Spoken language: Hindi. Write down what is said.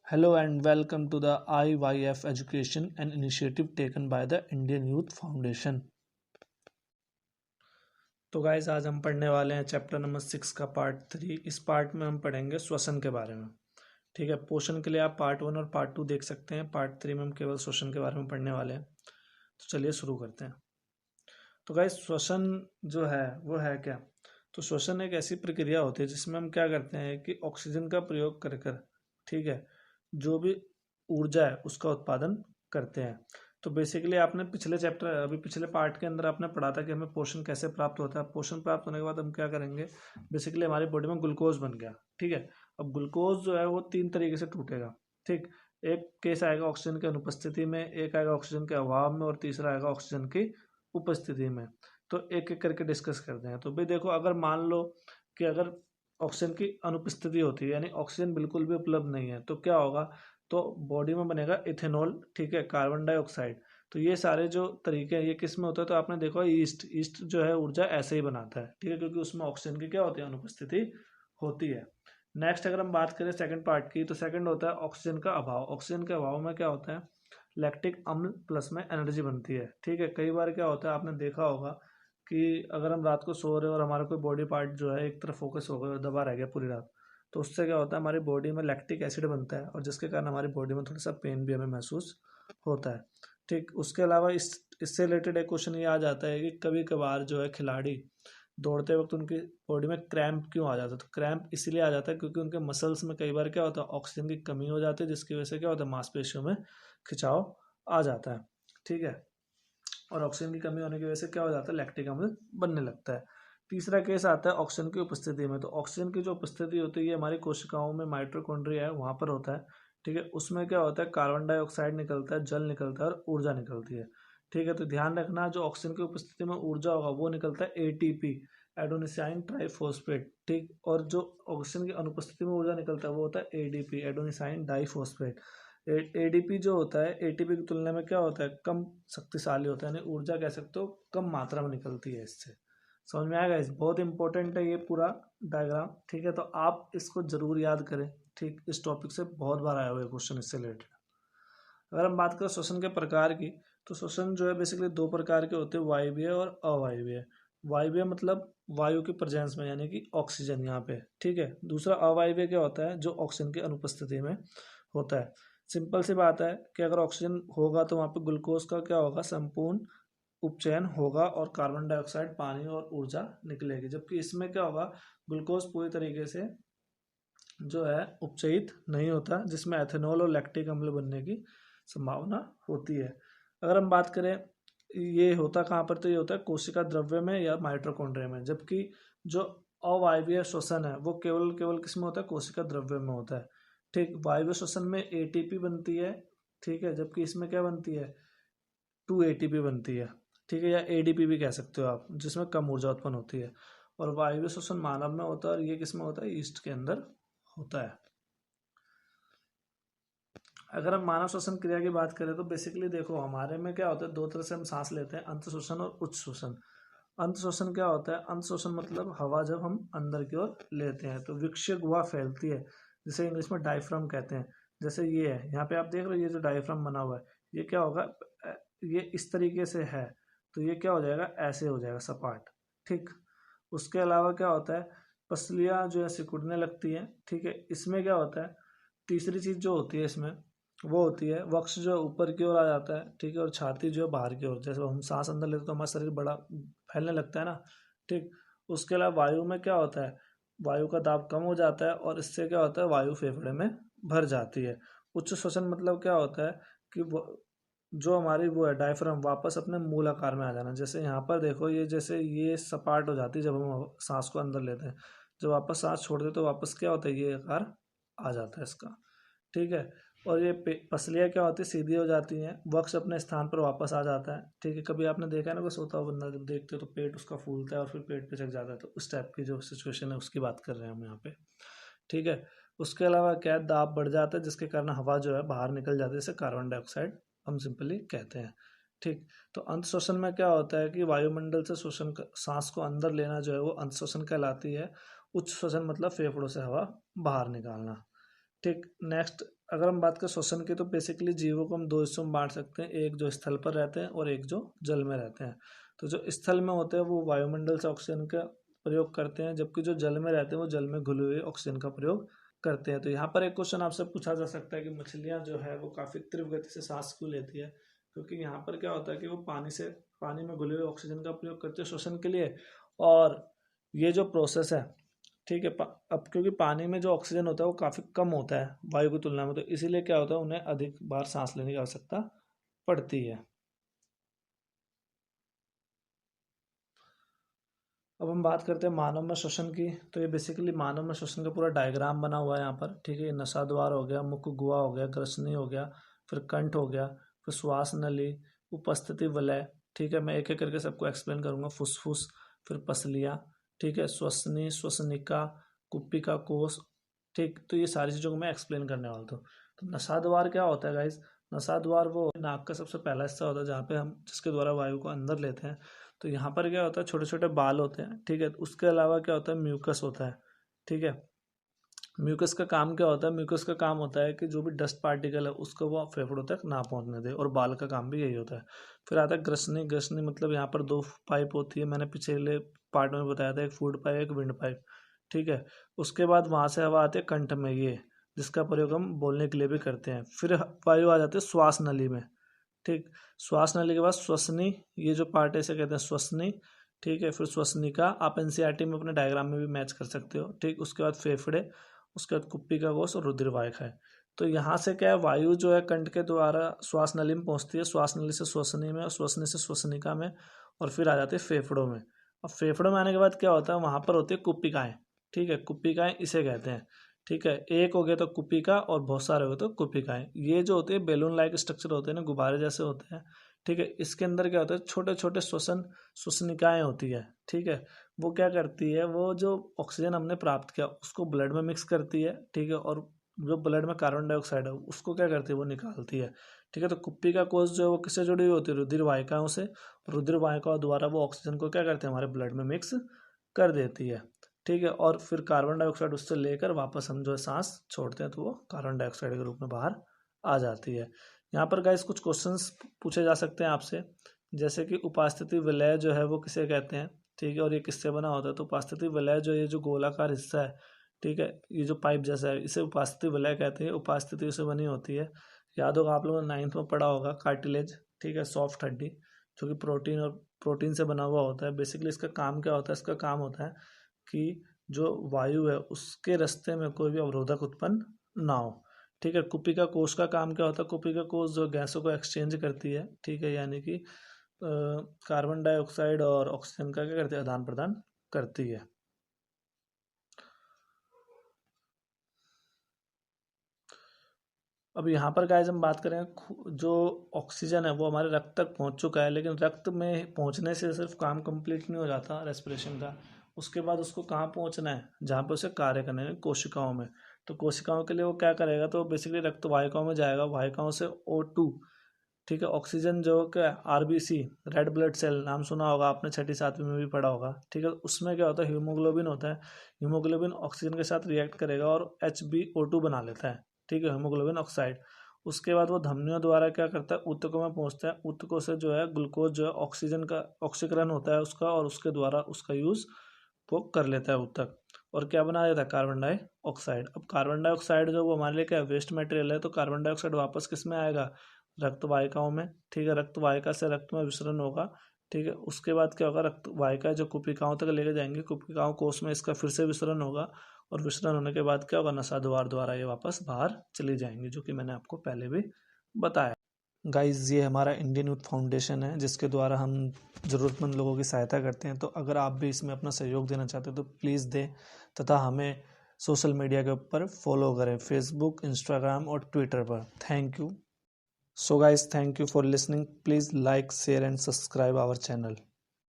Hello and welcome to the IYF Education, an initiative taken by the Indian Youth Foundation. तो गाइज आज हम पढ़ने वाले हैं चैप्टर नंबर 6 का पार्ट 3। इस पार्ट में हम पढ़ेंगे श्वसन के बारे में। ठीक है, पोषण के लिए आप पार्ट 1 और पार्ट 2 देख सकते हैं। पार्ट 3 में हम केवल श्वसन के बारे में पढ़ने वाले हैं। तो चलिए शुरू करते हैं। तो गाइज श्वसन जो है वो है क्या? तो श्वसन एक ऐसी प्रक्रिया होती है जिसमें हम क्या करते हैं कि ऑक्सीजन का प्रयोग कर कर, ठीक है, जो भी ऊर्जा है उसका उत्पादन करते हैं। तो बेसिकली आपने पिछले पार्ट के अंदर आपने पढ़ा था कि हमें पोषण कैसे प्राप्त होता है। पोषण प्राप्त होने के बाद हम क्या करेंगे, बेसिकली हमारी बॉडी में ग्लूकोज बन गया। ठीक है, अब ग्लूकोज जो है वो 3 तरीके से टूटेगा। ठीक, एक केस आएगा ऑक्सीजन की अनुपस्थिति में, एक आएगा ऑक्सीजन के अभाव में और तीसरा आएगा ऑक्सीजन की उपस्थिति में। तो एक एक करके डिस्कस करते हैं। तो भाई देखो, अगर मान लो कि अगर ऑक्सीजन की अनुपस्थिति होती है यानी ऑक्सीजन बिल्कुल भी उपलब्ध नहीं है तो क्या होगा, तो बॉडी में बनेगा इथेनॉल, ठीक है, कार्बन डाइऑक्साइड। तो ये सारे जो तरीके हैं ये किस में होता है, तो आपने देखा ईस्ट जो है ऊर्जा ऐसे ही बनाता है। ठीक है, क्योंकि उसमें ऑक्सीजन की क्या होती है, अनुपस्थिति होती है। नेक्स्ट अगर हम बात करें सेकंड पार्ट की, तो सेकंड होता है ऑक्सीजन का अभाव। ऑक्सीजन के अभाव में क्या होता है, लैक्टिक अम्ल प्लस में एनर्जी बनती है। ठीक है, कई बार क्या होता है आपने देखा होगा कि अगर हम रात को सो रहे हैं और हमारा कोई बॉडी पार्ट जो है एक तरफ फोकस हो गया और दबा रह गया पूरी रात, तो उससे क्या होता है हमारी बॉडी में लैक्टिक एसिड बनता है और जिसके कारण हमारी बॉडी में थोड़ा सा पेन भी हमें महसूस होता है। ठीक, उसके अलावा इससे रिलेटेड एक क्वेश्चन ये आ जाता है कि कभी कभार जो है खिलाड़ी दौड़ते वक्त उनकी बॉडी में क्रैम्प क्यों आ जाता है। तो क्रैम्प इसलिए आ जाता है क्योंकि उनके मसल्स में कई बार क्या होता है, ऑक्सीजन की कमी हो जाती है, जिसकी वजह से क्या होता है, मांसपेशियों में खिंचाव आ जाता है। ठीक है, और ऑक्सीजन की कमी होने की वजह से क्या हो जाता है, लैक्टिक अम्ल बनने लगता है। तीसरा केस आता है ऑक्सीजन की उपस्थिति में। तो ऑक्सीजन की जो उपस्थिति होती है हमारी कोशिकाओं में, माइटोकॉन्ड्रिया है वहाँ पर होता है। ठीक है, उसमें क्या होता है, कार्बन डाइऑक्साइड निकलता है, जल निकलता है और ऊर्जा निकलती है। ठीक है, तो ध्यान रखना, जो ऑक्सीजन की उपस्थिति में ऊर्जा होगा वो निकलता है एटीपी, एडोनिसाइन ट्राइफॉस्फेट। ठीक, और जो ऑक्सीजन की अनुपस्थिति में ऊर्जा निकलता है वो होता है एडीपी, एडोनिसाइन डाइफॉस्फेट। एडीपी जो होता है एटीपी की तुलना में क्या होता है, कम शक्तिशाली होता है, यानी ऊर्जा कह सकते हो कम मात्रा में निकलती है इससे। समझ में आएगा? इस बहुत इंपॉर्टेंट है ये पूरा डायग्राम। ठीक है, तो आप इसको जरूर याद करें। ठीक, इस टॉपिक से बहुत बार आया हुआ है क्वेश्चन इससे रिलेटेड। अगर हम बात करें श्वसन के प्रकार की, तो श्वसन जो है बेसिकली 2 प्रकार के होते हैं, वायवीय और अवायवीय। वायवीय मतलब वायु की प्रेजेंस में, यानी कि ऑक्सीजन यहाँ पे। ठीक है, दूसरा अवायवीय क्या होता है, जो ऑक्सीजन की अनुपस्थिति में होता है। सिंपल सी बात है कि अगर ऑक्सीजन होगा तो वहाँ पे ग्लूकोज का क्या होगा, संपूर्ण उपचयन होगा और कार्बन डाइऑक्साइड, पानी और ऊर्जा निकलेगी। जबकि इसमें क्या होगा, ग्लूकोज पूरी तरीके से जो है उपचयित नहीं होता, जिसमें एथेनॉल और लैक्टिक अम्ल बनने की संभावना होती है। अगर हम बात करें ये होता कहाँ पर, तो ये होता है कोशिका द्रव्य में या माइटोकॉन्ड्रिया में। जबकि जो अवायवीय श्वसन है वो केवल केवल किस में होता है, कोशिका द्रव्य में होता है। ठीक, वायवीय श्वसन में एटीपी बनती है। ठीक है, जबकि इसमें क्या बनती है, 2 ATP बनती है। ठीक है, या एडीपी भी कह सकते हो आप, जिसमें कम ऊर्जा उत्पन्न होती है। और वायवीय श्वसन मानव में होता है और ये किस में होता है, ईस्ट के अंदर होता है। अगर हम मानव श्वसन क्रिया की बात करें तो बेसिकली देखो हमारे में क्या होता है, 2 तरह से हम सांस लेते हैं, अंत श्वसन और उच्च श्वसन। अंत श्वसन क्या होता है, अंत श्वसन मतलब हवा जब हम अंदर की ओर लेते हैं तो वृक्षीय गुहा फैलती है, जिसे इंग्लिश में डायफ्राम कहते हैं। जैसे ये है, यहाँ पे आप देख रहे हो ये जो डायफ्राम बना हुआ है, ये क्या होगा, ये इस तरीके से है तो ये क्या हो जाएगा, ऐसे हो जाएगा सपाट। ठीक, उसके अलावा क्या होता है, पसलियाँ जो है सिकुड़ने लगती हैं। ठीक है, इसमें क्या होता है, तीसरी चीज़ जो होती है इसमें वो होती है वक्ष जो ऊपर की ओर आ जाता है। ठीक है, और छाती जो है बाहर की ओर। जैसे हम सांस अंदर लेते हैं तो हमारा शरीर बड़ा फैलने लगता है ना। ठीक, उसके अलावा वायु में क्या होता है, वायु का दाब कम हो जाता है और इससे क्या होता है, वायु फेफड़े में भर जाती है। उच्च श्वसन मतलब क्या होता है कि वो जो हमारी वो है डायफ्राम वापस अपने मूल आकार में आ जाना। जैसे यहाँ पर देखो, ये जैसे ये सपाट हो जाती है जब हम सांस को अंदर लेते हैं, जब वापस सांस छोड़ते हैं तो वापस क्या होता है, ये आकार आ जाता है इसका। ठीक है, और ये पसलियाँ क्या होती है, सीधी हो जाती हैं, वक्ष अपने स्थान पर वापस आ जाता है। ठीक है, कभी आपने देखा है ना कोई सोता हुआ बंदा, जब देखते हो तो पेट उसका फूलता है और फिर पेट पे चढ़ जाता है, तो उस टाइप की जो सिचुएशन है उसकी बात कर रहे हैं हम यहाँ पे। ठीक है, उसके अलावा क्या दाब बढ़ जाता है जिसके कारण हवा जो है बाहर निकल जाती है, जैसे कार्बन डाइऑक्साइड हम सिंपली कहते हैं। ठीक, तो अंत श्वसन में क्या होता है कि वायुमंडल से श्वसन सांस को अंदर लेना जो है वो अंत श्वसन कहलाती है। उच्च श्वसन मतलब फेफड़ों से हवा बाहर निकालना। ठीक, नेक्स्ट अगर हम बात करें श्वसन की, तो बेसिकली जीवों को हम दो हिस्सों में बांट सकते हैं, एक जो स्थल पर रहते हैं और एक जो जल में रहते हैं। तो जो स्थल में होते हैं वो वायुमंडल से ऑक्सीजन का प्रयोग करते हैं, जबकि जो जल में रहते हैं वो जल में घुले हुए ऑक्सीजन का प्रयोग करते हैं। तो यहाँ पर एक क्वेश्चन आपसे पूछा जा सकता है कि मछलियाँ जो है वो काफ़ी तीव्र गति से सांस क्यों लेती है, क्योंकि यहाँ पर क्या होता है कि वो पानी में घुले हुए ऑक्सीजन का प्रयोग करते हैं श्वसन के लिए। और ये जो प्रोसेस है, ठीक है, अब क्योंकि पानी में जो ऑक्सीजन होता है वो काफ़ी कम होता है वायु की तुलना में, तो इसीलिए क्या होता है उन्हें अधिक बार सांस लेने की आवश्यकता पड़ती है। अब हम बात करते हैं मानव में श्वसन की। तो ये बेसिकली मानव में श्वसन का पूरा डायग्राम बना हुआ है यहाँ पर, ठीक है। ये नसा द्वार हो गया, मुख गुहा हो गया, ग्रसनी हो गया, फिर कंठ हो गया, फिर श्वास नली, उपस्थिति वलय, ठीक है। मैं एक एक करके सबको एक्सप्लेन करूंगा। फुसफुस, फिर पसलियाँ, ठीक है, श्वसनी, श्वसनिका, कुप्पिका कोश, ठीक। तो ये सारी चीज़ों को मैं एक्सप्लेन करने वाला हूँ। तो नसा द्वार क्या होता है गाइज? नसा द्वार वो नाक का सबसे पहला हिस्सा होता है जहाँ पे हम जिसके द्वारा वायु को अंदर लेते हैं। तो यहाँ पर क्या होता है, छोटे छोटे बाल होते हैं, ठीक है। उसके अलावा क्या होता है, म्यूकस होता है, ठीक है। म्यूकस का काम क्या होता है? म्यूकस का काम होता है कि जो भी डस्ट पार्टिकल है उसको वो फेफड़ों तक ना पहुंचने दे, और बाल का काम भी यही होता है। फिर आता है ग्रसनी। ग्रसनी मतलब यहाँ पर दो पाइप होती है, मैंने पिछले पार्ट में बताया था, एक फूड पाइप एक विंड पाइप, ठीक है। उसके बाद वहाँ से हवा आती है कंठ में, ये जिसका प्रयोग हम बोलने के लिए भी करते हैं। फिर वायु आ जाती है श्वास नली में, ठीक। श्वास नली के बाद श्वसनी, ये जो पार्ट है इसे कहते हैं श्वसनी, ठीक है। फिर श्वसनिका, आप एनसीईआरटी में अपने डायग्राम में भी मैच कर सकते हो, ठीक। उसके बाद फेफड़े, उसके बाद कुप्पिका कोश और रुधिरवाहिका है। तो यहाँ से क्या है, वायु जो है कंठ के द्वारा श्वास नली में पहुँचती है, श्वास नली से श्वसनी में, और श्वसनी से श्वसनिका में, और फिर आ जाती है फेफड़ों में। अब फेफड़ों में आने के बाद क्या होता है, वहाँ पर होती है कुप्पिकाएँ, ठीक है। कुप्पिकाएँ इसे कहते हैं, ठीक है। एक हो गया तो कुपिका और बहुत सारे हो गए तो कुपिकाएं। ये जो होते हैं बेलून लाइक स्ट्रक्चर होते हैं ना, गुब्बारे जैसे होते हैं, ठीक है। इसके अंदर क्या होता है, छोटे छोटे श्वसनिकाएं होती है, ठीक है। वो क्या करती है, वो जो ऑक्सीजन हमने प्राप्त किया उसको ब्लड में मिक्स करती है, ठीक है। और जो ब्लड में कार्बन डाइऑक्साइड है उसको क्या करती है, वो निकालती है, ठीक है। तो कुप्पिका कोश जो है वो किससे जुड़ी हुई होती है, रुधिर वाहिकाओं से। रुधिर वाहिकाओं द्वारा वो ऑक्सीजन को क्या करते हैं, हमारे ब्लड में मिक्स कर देती है, ठीक है। और फिर कार्बन डाइऑक्साइड उससे लेकर वापस हम जो है सांस छोड़ते हैं तो वो कार्बन डाइऑक्साइड के रूप में बाहर आ जाती है। यहाँ पर गाइस कुछ क्वेश्चंस पूछे जा सकते हैं आपसे, जैसे कि उपास्थिति विलय जो है वो किसे कहते हैं, ठीक है। और ये किससे बना होता है? तो उपास्थिति विलय जो ये जो गोलाकार हिस्सा है, ठीक है, ये जो पाइप जैसा है इसे उपास्थिति विलय कहते हैं। उपस्थिति से बनी होती है। याद होगा आप लोगों ने 9th में पढ़ा होगा, कार्टिलेज, ठीक है, सॉफ्ट हड्डी जो कि प्रोटीन से बना हुआ होता है। बेसिकली इसका काम क्या होता है? इसका काम होता है कि जो वायु है उसके रास्ते में कोई भी अवरोधक उत्पन्न ना हो, ठीक है। कुपिका कोश का काम क्या होता है? कुपिका कोश जो गैसों को एक्सचेंज करती है, ठीक है, यानी कि कार्बन डाइऑक्साइड और ऑक्सीजन का क्या करती है, आदान प्रदान करती है। अब यहाँ पर गाइस हम बात करें, जो ऑक्सीजन है वो हमारे रक्त तक पहुँच चुका है, लेकिन रक्त में पहुँचने से सिर्फ काम कंप्लीट नहीं हो जाता रेस्पिरेशन का। उसके बाद उसको कहाँ पहुँचना है, जहाँ पे उसे कार्य करने हैं, कोशिकाओं में। तो कोशिकाओं के लिए वो क्या करेगा, तो बेसिकली रक्त वाहिकाओं में जाएगा, वाहिकाओं से O2, ठीक है, ऑक्सीजन जो क्या, आरबीसी, रेड ब्लड सेल, नाम सुना होगा आपने, छठी सातवीं में भी पढ़ा होगा, ठीक है। उसमें क्या होता है, हीमोग्लोबिन होता है। हीमोग्लोबिन ऑक्सीजन के साथ रिएक्ट करेगा और HbO2 बना लेता है, ठीक है, हीमोग्लोबिन ऑक्साइड। उसके बाद वो धमनियों द्वारा क्या करता है, ऊतकों में पहुंचता है। ऊतकों से जो है ग्लूकोज जो है ऑक्सीजन का ऑक्सीकरण होता है उसका, और उसके द्वारा उसका यूज वो कर लेता है ऊतक, और क्या बना देता है, कार्बन डाइऑक्साइड। अब कार्बन डाइऑक्साइड जो वो हमारे लिए क्या वेस्ट मटेरियल है, तो कार्बन डाइऑक्साइड वापस किस में आएगा, रक्त वाहिकाओं में, ठीक है। रक्त वाहिका से रक्त में विसरण होगा, ठीक है। उसके बाद क्या होगा, रक्त वाहिका जो कुपिकाओं तक लेके जाएंगे, कुपिकाओं कोष में इसका फिर से विसरण होगा, और विसरण होने के बाद क्या होगा, नसा द्वार द्वारा ये वापस बाहर चली जाएंगी, जो कि मैंने आपको पहले भी बताया। गाइज ये हमारा इंडियन यूथ फाउंडेशन है, जिसके द्वारा हम ज़रूरतमंद लोगों की सहायता करते हैं। तो अगर आप भी इसमें अपना सहयोग देना चाहते हैं तो प्लीज़ दें, तथा हमें सोशल मीडिया के ऊपर फॉलो करें, फेसबुक, इंस्टाग्राम और ट्विटर पर। Thank you. So guys, thank you for listening. Please like, share and subscribe our channel.